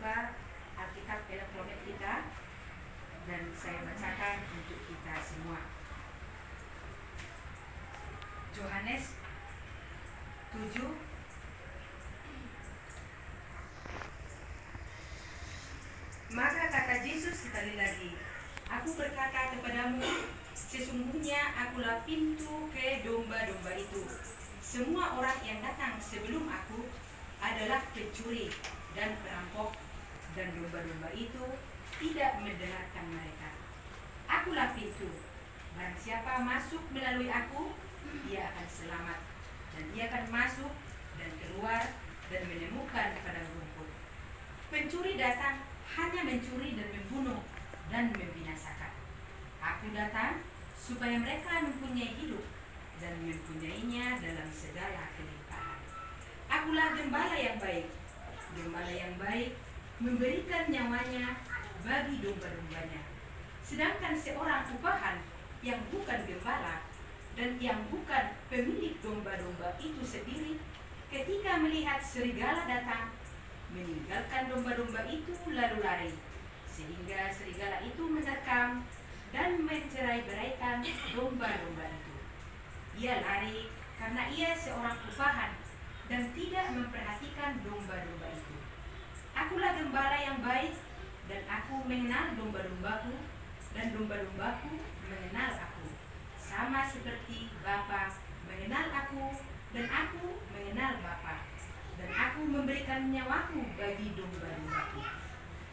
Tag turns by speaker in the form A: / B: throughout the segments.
A: membuka Alkitab elektronik kita dan saya bacakan untuk kita semua. Yohanes 7 Maka kata Yesus sekali lagi, Aku berkata kepadamu, sesungguhnya akulah pintu ke domba-domba itu. Semua orang yang datang sebelum aku adalah pencuri dan perampok, dan domba-domba itu tidak mendengarkan mereka. Akulah pintu. Barang siapa masuk melalui aku, ia akan selamat, dan ia akan masuk dan keluar dan menemukan padang rumput. Pencuri datang hanya mencuri dan membunuh dan membinasakan. Aku datang supaya mereka mempunyai hidup dan mempunyainya dalam segala kelimpahan. Akulah gembala yang baik. Gembala yang baik memberikan nyawanya bagi domba-dombanya. Sedangkan seorang upahan yang bukan gembala dan yang bukan pemilik domba-domba itu sendiri, ketika melihat serigala datang, meninggalkan domba-domba itu lalu lari, sehingga serigala itu menerkam dan mencerai-beraikan domba-domba itu. Ia lari karena ia seorang upahan dan tidak memperhatikan domba-domba itu. Akulah gembala yang baik, dan aku mengenal domba-dombaku, dan domba-dombaku mengenal aku, sama seperti Bapa mengenal aku, dan aku mengenal Bapa, dan aku memberikan nyawaku bagi domba-dombaku.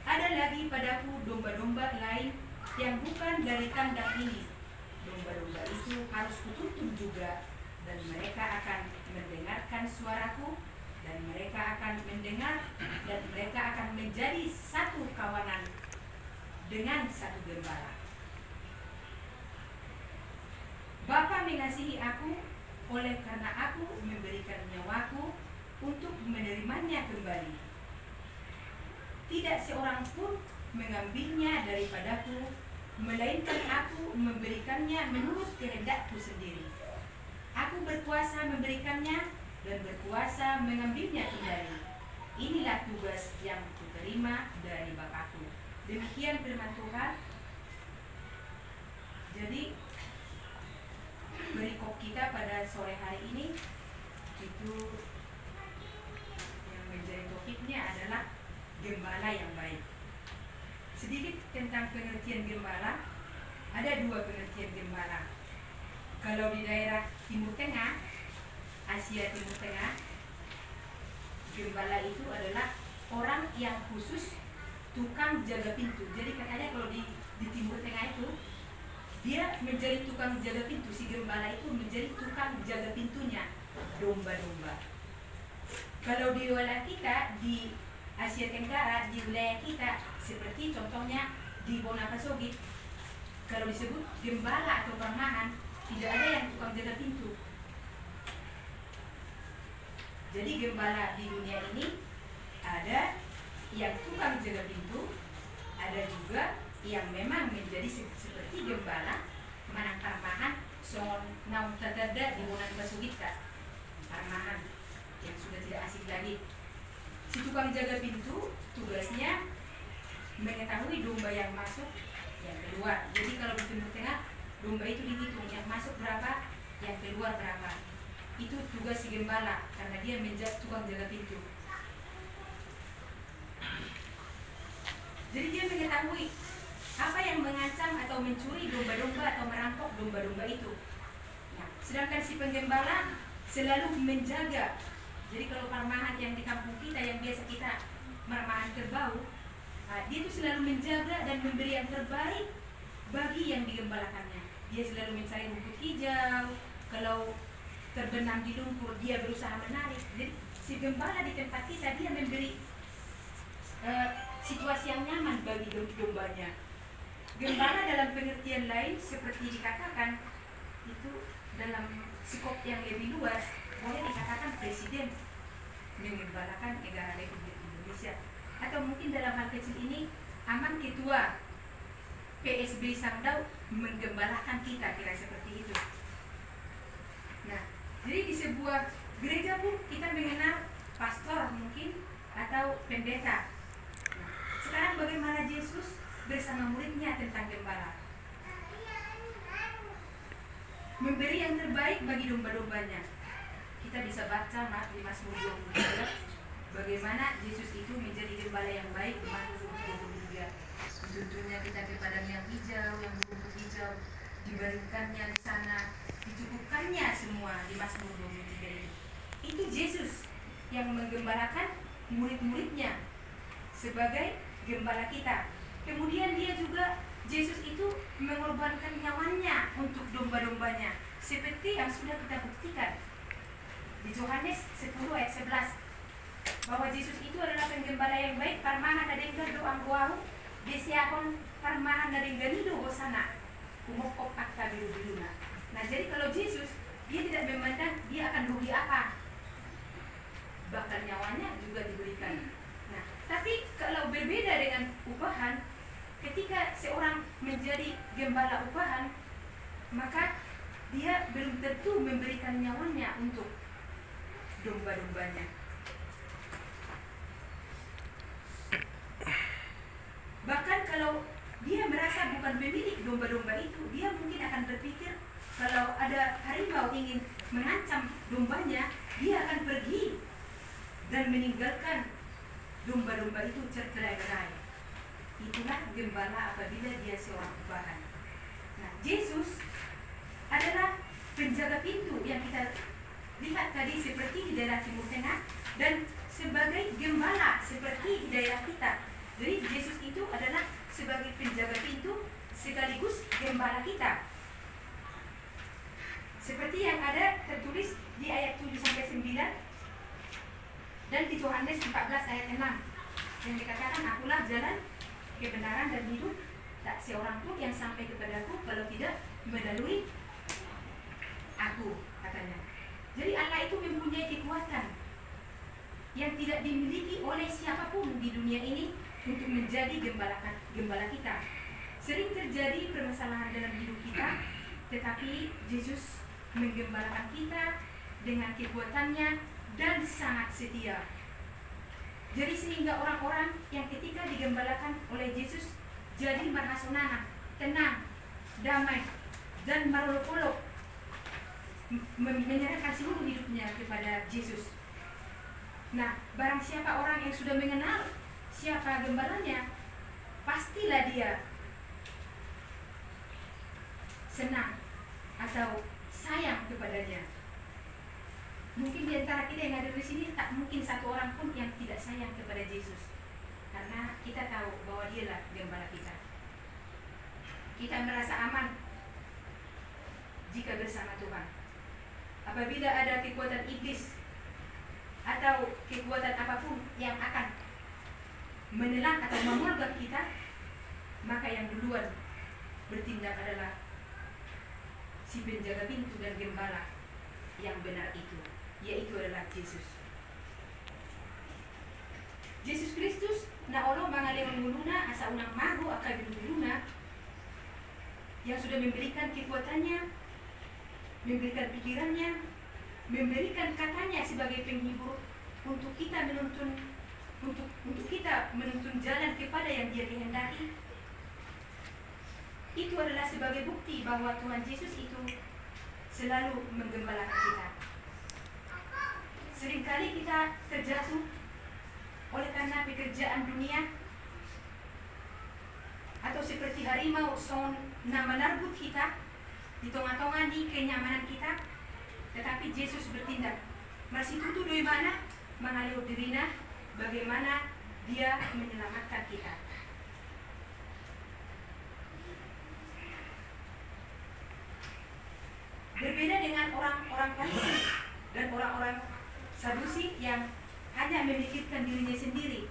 A: Ada lagi padaku domba-domba lain yang bukan dari kandang ini. Domba-domba itu harus kutuntun juga, dan mereka akan mendengarkan suaraku, dan mereka akan mendengar, dan mereka akan menjadi satu kawanan dengan satu gembala. Bapa mengasihi aku, oleh karena aku memberikan nyawaku untuk menerimanya kembali. Tidak seorang pun mengambilnya daripadaku, melainkan aku memberikannya menurut kehendakku sendiri. Aku berkuasa memberikannya dan berkuasa mengambilnya kembali. Inilah tugas yang kuterima dari Bapakku. Demikian firman Tuhan. Jadi perikop kita pada sore hari ini itu yang menjadi topiknya adalah gembala yang baik. Sedikit tentang pengertian gembala. Ada dua pengertian gembala. Kalau di daerah Timur Tengah, Asia Timur Tengah, gembala itu adalah orang yang khusus tukang jaga pintu. Jadi katanya kalau di Timur Tengah itu, dia menjadi tukang jaga pintu. Si gembala itu menjadi tukang jaga pintunya domba-domba. Kalau di wilayah kita, di Asia Tenggara, di wilayah kita, seperti contohnya di Bonapasogit, kalau disebut gembala atau permahan, tidak ada yang tukang jaga pintu. Jadi gembala di dunia ini ada yang tukang jaga pintu, ada juga yang memang menjadi seperti gembala, manang parmahan, songon naung tatada di Bonapasogit ka, parmahan yang sudah tidak asing lagi. Si tukang jaga pintu tugasnya mengetahui domba yang masuk, yang keluar. Jadi kalau di Timur Tengah, domba itu dihitung, yang masuk berapa, yang keluar berapa. Itu tugas si gembala, karena dia menjadi tukang jaga pintu. Jadi dia mengetahui apa yang mengancam atau mencuri domba-domba atau merampok domba-domba itu. Nah, sedangkan si penggembala selalu menjaga. Jadi kalau parmahan yang di kampung kita, yang biasa kita marmahan kerbau, dia itu selalu menjaga dan memberi yang terbaik bagi yang digembalakannya. Dia selalu mencari rumput hijau. Kalau terbenam di lumpur, dia berusaha menarik. Jadi si gembala di tempat kita, dia memberi situasi yang nyaman bagi dombanya. Gembala dalam pengertian lain seperti dikatakan itu dalam skop yang lebih luas, boleh dikatakan presiden menggembalakan negara Republik Indonesia, atau mungkin dalam hal kecil ini aman ketua PSB Sangdau menggembalakan kita, kira seperti itu. Nah, jadi di sebuah gereja pun kita mengenal pastor mungkin atau pendeta. Nah, bagaimana Yesus bersama muridnya tentang gembala. Memberi yang terbaik bagi domba-dombanya. Kita bisa baca di Mazmur 23 bagaimana Yesus itu menjadi gembala yang baik di Mazmur 23. Tentunya kita ke padang yang hijau, yang berumput hijau, diberikannya di sana, dicukupkannya semua di Mazmur 23 ini. Itu Yesus yang menggembalakan murid-muridnya sebagai gembala kita. Kemudian dia juga, Yesus itu mengorbankan nyawanya untuk domba-dombanya, seperti yang sudah kita buktikan di Yohanes 10 ayat 11 bahwa Yesus itu adalah penggembala yang baik. Parmahan na denggar doang guau desiahon parmahan na denganido hosana kumokok akta biru-biruna. Nah, jadi kalau Yesus, dia tidak memandang dia akan rugi apa, bahkan nyawanya juga diberikan. Nah, tapi kalau berbeda dengan upahan, ketika seorang menjadi gembala upahan, maka dia belum tentu memberikan nyawanya untuk domba-dombanya. Bahkan kalau dia merasa bukan pemilik domba-domba itu, dia mungkin akan berpikir kalau ada harimau ingin mengancam dombanya, dia akan pergi dan meninggalkan domba-domba itu tercerai-berai. Itulah gembala apabila dia seorang upahan. Nah, Yesus adalah penjaga pintu yang kita lihat tadi seperti di daerah Timur Tengah, dan sebagai gembala seperti di daerah kita. Jadi Yesus itu adalah sebagai penjaga pintu sekaligus gembala kita. Seperti yang ada tertulis di ayat 7-9 dan di Yohanes 14 ayat 6 yang dikatakan, akulah jalan, kebenaran dan hidup, tak seorang pun yang sampai kepadaku kalau tidak melalui aku, katanya. Jadi Allah itu mempunyai kekuatan yang tidak dimiliki oleh siapapun di dunia ini untuk menjadi gembala kita. Sering terjadi permasalahan dalam hidup kita, tetapi Yesus menggembalakan kita dengan kekuatannya dan sangat setia. Jadi sehingga orang-orang yang ketika digembalakan oleh Yesus jadi marhasonana, tenang, damai, dan marolok-olok, menyerahkan seluruh hidupnya kepada Yesus. Nah, barang siapa orang yang sudah mengenal siapa gembalanya, pastilah dia senang atau sayang kepadanya. Mungkin di antara kita yang ada di sini tak mungkin satu orang pun yang tidak sayang kepada Yesus, karena kita tahu bahwa dialah gembala kita. Kita merasa aman jika bersama Tuhan. Apabila ada kekuatan iblis atau kekuatan apapun yang akan menelan atau memolgak kita, maka yang duluan bertindak adalah si penjaga pintu dan gembala yang benar itu, yaitu adalah Yesus. Yesus Kristus na Allah mangale menguluna asa unang mago akabiluna, yang sudah memberikan kekuatannya, memberikan pikirannya, memberikan katanya sebagai penghibur untuk kita menuntun jalan kepada yang Dia kehendaki. Itu adalah sebagai bukti bahwa Tuhan Yesus itu selalu menggembalakan kita. Seringkali kita terjatuh oleh karena pekerjaan dunia, atau seperti harimau son na menerbut kita di tengah-tengah di kenyamanan kita, tetapi Yesus bertindak. Masih tutu dari mana mengalir dirina, bagaimana Dia menyelamatkan kita. Berbeda dengan orang-orang Farisi dan orang-orang Sadusi yang hanya memikirkan dirinya sendiri.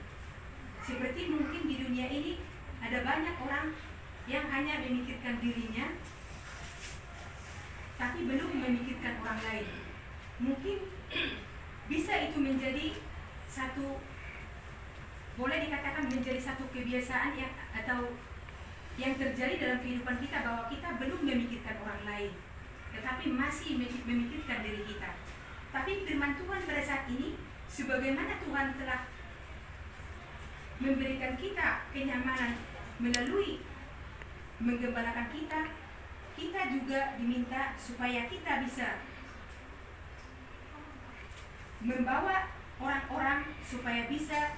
A: Seperti mungkin di dunia ini ada banyak orang yang hanya memikirkan dirinya, tapi belum memikirkan orang lain. Mungkin bisa itu menjadi satu, boleh dikatakan menjadi satu kebiasaan yang atau yang terjadi dalam kehidupan kita, bahwa kita belum memikirkan orang lain, tetapi masih memikirkan diri kita. Tapi firman Tuhan pada saat ini, sebagaimana Tuhan telah memberikan kita kenyamanan melalui menggembalakan kita, kita juga diminta supaya kita bisa membawa orang-orang supaya bisa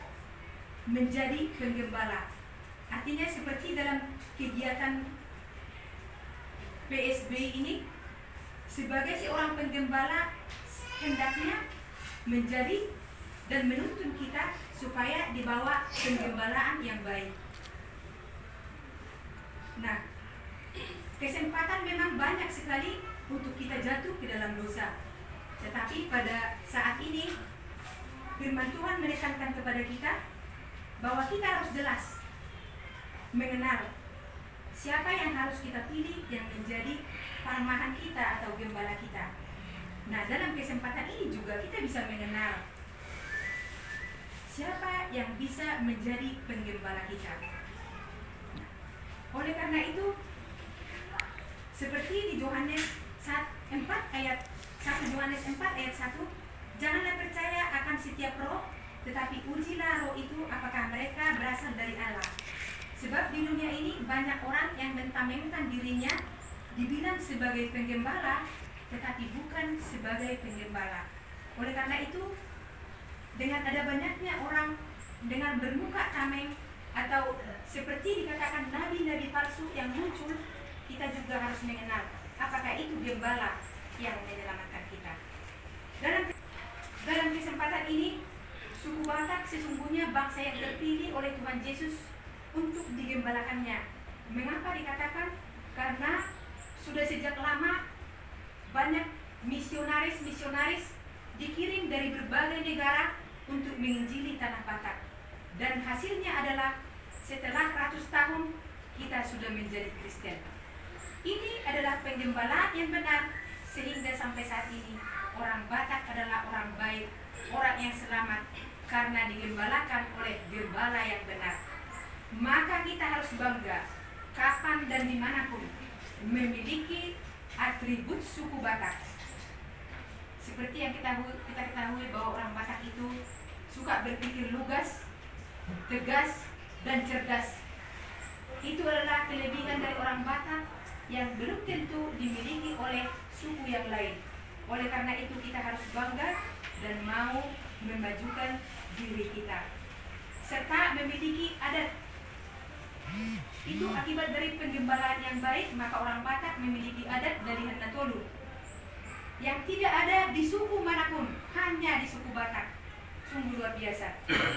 A: menjadi penggembala. Artinya seperti dalam kegiatan PSB ini, sebagai seorang penggembala hendaknya menjadi dan menuntun kita supaya dibawa penggembalaan yang baik. Nah, kesempatan memang banyak sekali untuk kita jatuh ke dalam dosa. Tetapi pada saat ini firman Tuhan menekankan kepada kita bahwa kita harus jelas mengenal siapa yang harus kita pilih yang menjadi parmahan kita atau gembala kita. Nah, dalam kesempatan ini juga kita bisa mengenal siapa yang bisa menjadi penggembala kita. Oleh karena itu, seperti di Yohanes 4 ayat 1 Yohanes 4 ayat 1, janganlah percaya akan setiap roh, tetapi ujilah roh itu apakah mereka berasal dari Allah. Sebab di dunia ini banyak orang yang mentamengkan dirinya dibilang sebagai penggembala, tetapi bukan sebagai penggembala. Oleh karena itu, dengan ada banyaknya orang dengan bermuka tameng atau seperti dikatakan nabi-nabi palsu yang muncul, kita juga harus mengenal apakah itu gembala yang menyelamatkan kita. Dalam kesempatan ini, suku Batak sesungguhnya bangsa yang terpilih oleh Tuhan Yesus untuk digembalakannya. Mengapa dikatakan? Karena sudah sejak lama banyak misionaris dikirim dari berbagai negara untuk menginjili tanah Batak. Dan hasilnya adalah setelah ratus tahun kita sudah menjadi Kristen. Ini adalah penggembalaan yang benar, sehingga sampai saat ini orang Batak adalah orang baik, orang yang selamat karena digembalakan oleh gembala yang benar. Maka kita harus bangga kapan dan dimanapun memiliki atribut suku Batak. Seperti yang kita ketahui bahwa orang Batak itu suka berpikir lugas, tegas, dan cerdas. Itu adalah kelebihan dari orang Batak yang belum tentu dimiliki oleh suku yang lain. Oleh karena itu kita harus bangga dan mau memajukan diri kita, serta memiliki adat. Itu akibat dari penggembalaan yang baik, maka orang Batak memiliki adat dari Handaptolu yang tidak ada di suku manapun, hanya di suku Batak. Sungguh luar biasa.